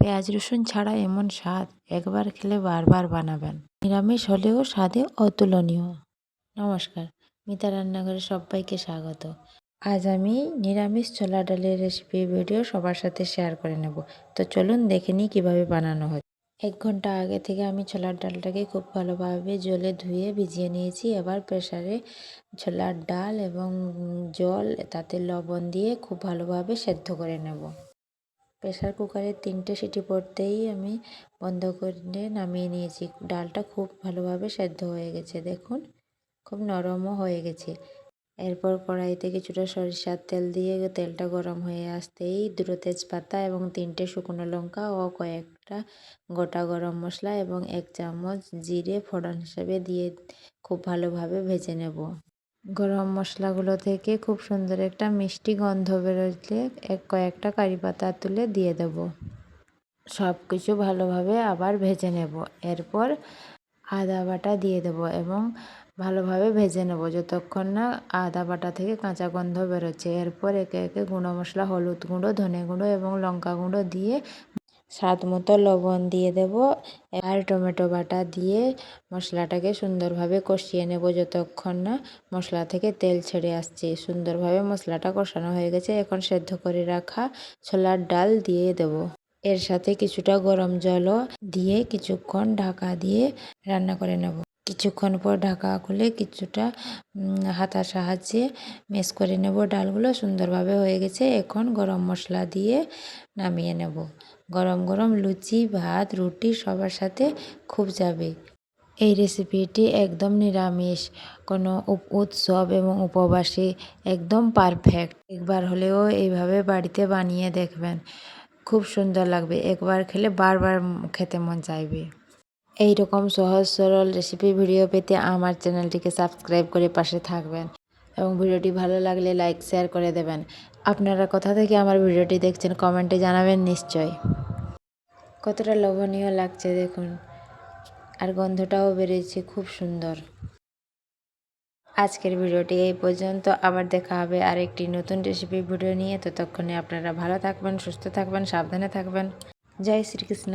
পেঁয়াজ রসুন ছাড়া এমন স্বাদ, একবার খেলে বারবার বানাবেন। নিরামিষ হলেও স্বাদে অতুলনীয়। নমস্কার, মিতা রান্নাঘরে সবাইকে স্বাগত। আজ আমি নিরামিষ ছোলা ডালের রেসিপি ভিডিও সবার সাথে শেয়ার করে নেব। তো চলুন দেখে নিই কীভাবে বানানো হয়। 1 ঘন্টা আগে থেকে আমি ছোলার ডালটাকে খুব ভালোভাবে জলে ধুয়ে ভিজিয়ে নিয়েছি। এবার প্রেসারে ছোলার ডাল এবং জল, তাতে লবণ দিয়ে খুব ভালোভাবে সেদ্ধ করে নেব। প্রেসার কুকারে 3টে সিটি পড়তেই আমি বন্ধ করে নামিয়ে নিয়েছি। ডালটা খুব ভালোভাবে সেদ্ধ হয়ে গেছে, দেখুন খুব নরমও হয়ে গেছে। এরপর কড়াইতে কিছুটা সরিষার তেল দিয়ে তেলটা গরম হয়ে আসতেই 2টো তেজপাতা এবং 3টে শুকনো লঙ্কা ও কয়েকটা গোটা গরম মশলা এবং 1 চামচ জিরে ফোড়ন হিসেবে দিয়ে খুব ভালোভাবে ভেজে নেব। গরম মশলাগুলো থেকে খুব সুন্দর একটা মিষ্টি গন্ধ বেরোলে কয়েকটা কারি পাতা তুলে দিয়ে দেব। সব কিছু ভালোভাবে আবার ভেজে নেব। এরপর আদা বাটা দিয়ে দেব এবং ভালোভাবে ভেজে নেব যতক্ষণ না আদা বাটা থেকে কাঁচা গন্ধ বেরোচ্ছে। এরপর একে একে গুঁড়ো মশলা, হলুদ গুঁড়ো, ধনে গুঁড়ো এবং লঙ্কা গুঁড়ো দিয়ে স্বাদ মতো লবণ দিয়ে দেব। আর টমেটো বাটা দিয়ে মশলাটাকে সুন্দরভাবে কষিয়ে নেব যতক্ষণ না মশলা থেকে তেল ছেড়ে আসছে। সুন্দরভাবে মশলাটা কষানো হয়ে গেছে। এখন সেদ্ধ করে রাখা ছোলার ডাল দিয়ে দেব। এর সাথে কিছুটা গরম জলও দিয়ে কিছুক্ষণ ঢাকা দিয়ে রান্না করে নেব। কিছুক্ষণ পর ঢাকা খুলে কিছুটা হাতার সাহায্যে ম্যাশ করে নেব। ডালগুলো সুন্দরভাবে হয়ে গেছে। এখন গরম মশলা দিয়ে নামিয়ে নেব। গরম গরম লুচি, ভাত, রুটি সবার সাথে খুব যাবে। এই রেসিপিটি একদম নিরামিষ, কোনো উৎসব এবং উপবাসে একদম পারফেক্ট। একবার হলেও এইভাবে বাড়িতে বানিয়ে দেখবেন, খুব সুন্দর লাগবে। একবার খেলে বারবার খেতে মন চাইবে। এই রকম সহজ সরল রেসিপি ভিডিও পেতে আমার চ্যানেলটিকে সাবস্ক্রাইব করে পাশে থাকবেন এবং ভিডিওটি ভালো লাগলে লাইক শেয়ার করে দেবেন। আপনারা কোথা থেকে আমার ভিডিওটি দেখছেন কমেন্টে জানাবেন নিশ্চয়। কতটা লোভনীয় লাগছে দেখুন, আর গন্ধটাও বেরিয়েছে খুব সুন্দর। আজকের ভিডিওটি এই পর্যন্ত। আবার দেখা হবে আরেকটি নতুন রেসিপি ভিডিও নিয়ে। ততক্ষণে আপনারা ভালো থাকবেন, সুস্থ থাকবেন, সাবধানে থাকবেন। জয় শ্রীকৃষ্ণ।